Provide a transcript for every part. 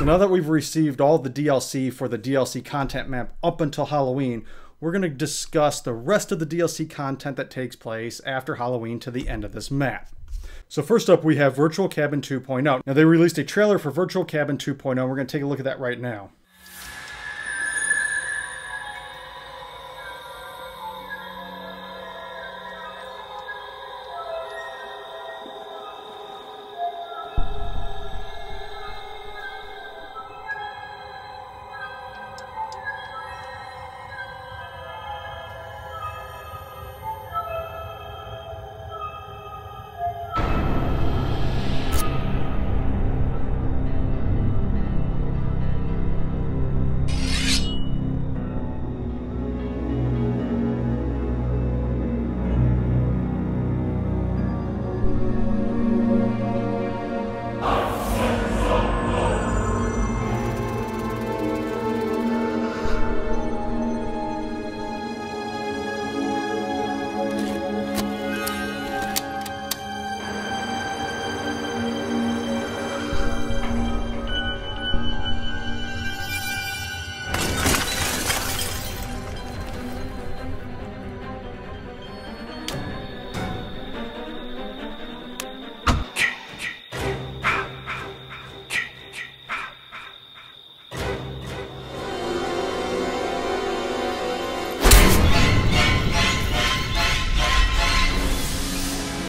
So now that we've received all the DLC for the DLC content map up until Halloween, we're going to discuss the rest of the DLC content that takes place after Halloween to the end of this map. So first up, we have Virtual Cabin 2.0. Now they released a trailer for Virtual Cabin 2.0. We're going to take a look at that right now.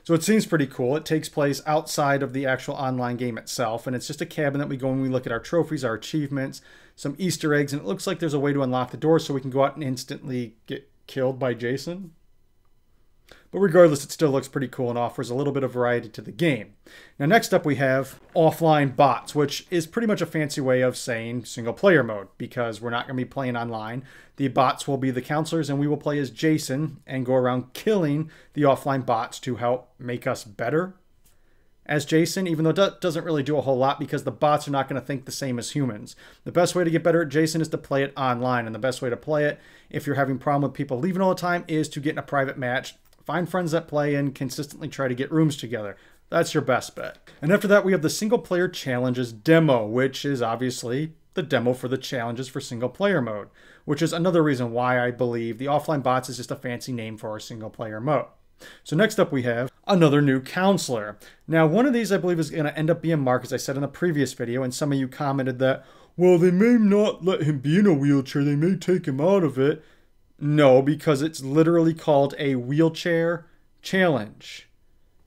So it seems pretty cool. It takes place outside of the actual online game itself, and it's just a cabin that we go and we look at our trophies, our achievements, some Easter eggs, and it looks like there's a way to unlock the door so we can go out and instantly get killed by Jason. But regardless, it still looks pretty cool and offers a little bit of variety to the game. Now next up we have offline bots, which is pretty much a fancy way of saying single player mode, because we're not going to be playing online. The bots will be the counselors and we will play as Jason and go around killing the offline bots to help make us better as Jason, even though that doesn't really do a whole lot because the bots are not going to think the same as humans. The best way to get better at Jason is to play it online, and the best way to play it, if you're having a problem with people leaving all the time, is to get in a private match. Find friends that play and consistently try to get rooms together. That's your best bet. And after that, we have the single player challenges demo, which is obviously the demo for the challenges for single player mode, which is another reason why I believe the offline bots is just a fancy name for our single player mode. So next up we have another new counselor. Now one of these I believe is going to end up being Mark, as I said in the previous video, and some of you commented that, well, they may not let him be in a wheelchair, they may take him out of it. No, because it's literally called a wheelchair challenge.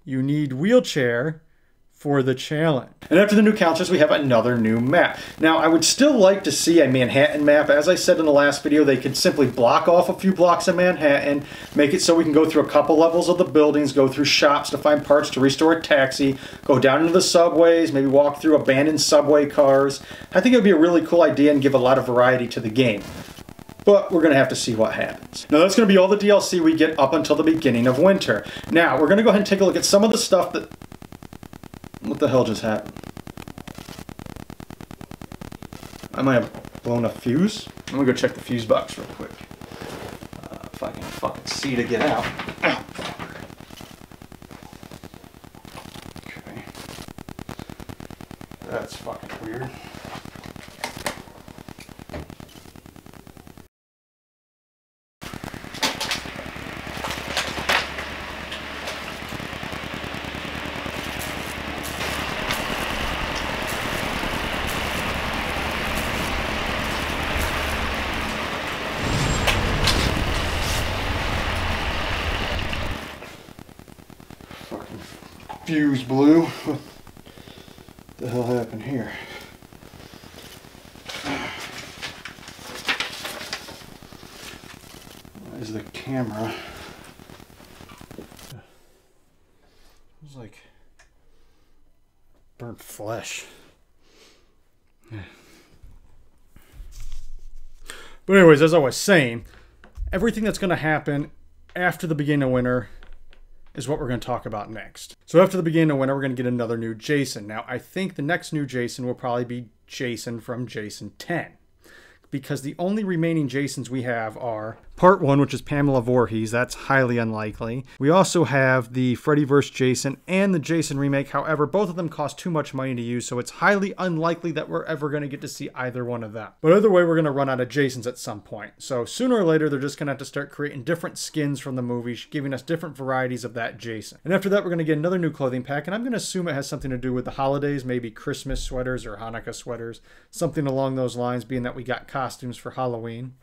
You need wheelchair for the challenge. And after the new counselors, we have another new map. Now, I would still like to see a Manhattan map. As I said in the last video, they could simply block off a few blocks of Manhattan, make it so we can go through a couple levels of the buildings, go through shops to find parts to restore a taxi, go down into the subways, maybe walk through abandoned subway cars. I think it would be a really cool idea and give a lot of variety to the game. But we're going to have to see what happens. Now that's going to be all the DLC we get up until the beginning of winter. Now we're going to go ahead and take a look at some of the stuff that... What the hell just happened? I might have blown a fuse. I'm going to go check the fuse box real quick. If I can fucking see to get out. Ow. Okay. That's fucking weird. Fuse blew. What the hell happened here? Is the camera? It's like burnt flesh. But anyways, as I was saying, everything that's going to happen after the beginning of winter is what we're going to talk about next. So after the beginning of winter, we're going to get another new Jason. Now, I think the next new Jason will probably be Jason from Jason 10. Because the only remaining Jasons we have are Part 1, which is Pamela Voorhees. That's highly unlikely. We also have the Freddy vs. Jason and the Jason remake. However, both of them cost too much money to use, so it's highly unlikely that we're ever going to get to see either one of them. But either way, we're going to run out of Jasons at some point. So sooner or later, they're just going to have to start creating different skins from the movie, giving us different varieties of that Jason. And after that, we're going to get another new clothing pack, and I'm going to assume it has something to do with the holidays, maybe Christmas sweaters or Hanukkah sweaters, something along those lines, being that we got costumes for Halloween.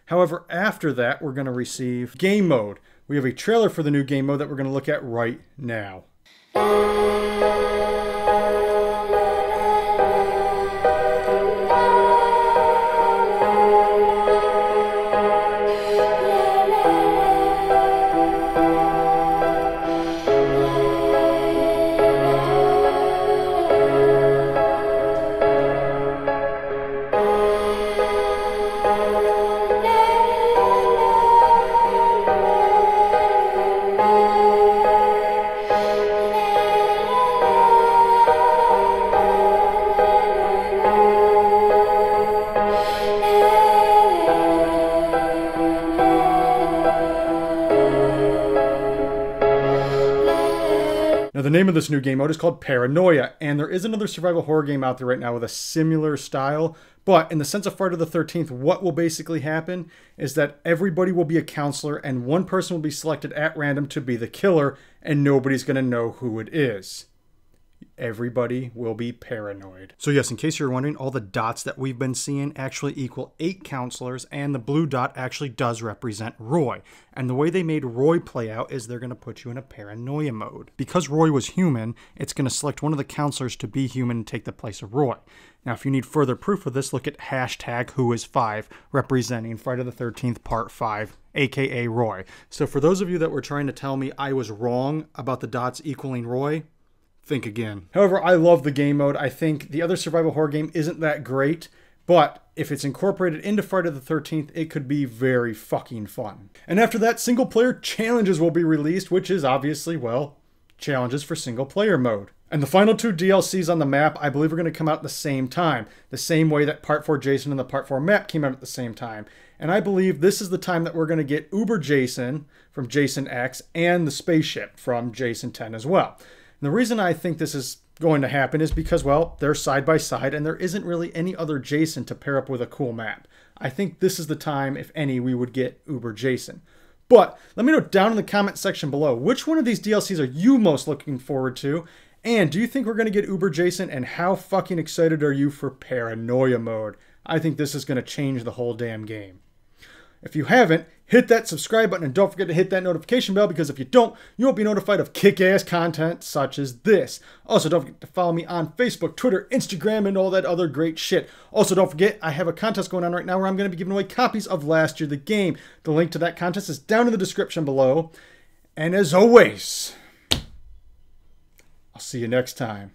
However, after that, we're going to receive game mode. We have a trailer for the new game mode that we're going to look at right now. Now, the name of this new game mode is called Paranoia, and there is another survival horror game out there right now with a similar style. But in the sense of Friday the 13th, what will basically happen is that everybody will be a counselor, and one person will be selected at random to be the killer, and nobody's going to know who it is. Everybody will be paranoid. So yes, in case you're wondering, all the dots that we've been seeing actually equal 8 counselors, and the blue dot actually does represent Roy. And the way they made Roy play out is they're going to put you in a paranoia mode. Because Roy was human, it's going to select one of the counselors to be human and take the place of Roy. Now, if you need further proof of this, look at hashtag #whois5, representing Friday the 13th Part 5, aka Roy. So for those of you that were trying to tell me I was wrong about the dots equaling Roy, think again. However, I love the game mode. I think the other survival horror game isn't that great, but if it's incorporated into Friday the 13th, it could be very fucking fun. And after that, single player challenges will be released, which is obviously, well, challenges for single player mode. And the final 2 DLCs on the map, I believe, are going to come out at the same time. The same way that Part 4 Jason and the Part 4 map came out at the same time. And I believe this is the time that we're going to get Uber Jason from Jason X and the spaceship from Jason 10 as well. And the reason I think this is going to happen is because, well, they're side by side and there isn't really any other Jason to pair up with a cool map. I think this is the time, if any, we would get Uber Jason. But let me know down in the comment section below, which one of these DLCs are you most looking forward to? And do you think we're going to get Uber Jason? And how fucking excited are you for Paranoia mode? I think this is going to change the whole damn game. If you haven't, hit that subscribe button and don't forget to hit that notification bell, because if you don't, you won't be notified of kick-ass content such as this. Also, don't forget to follow me on Facebook, Twitter, Instagram, and all that other great shit. Also, don't forget, I have a contest going on right now where I'm going to be giving away copies of Last Year the Game. The link to that contest is down in the description below. And as always, I'll see you next time.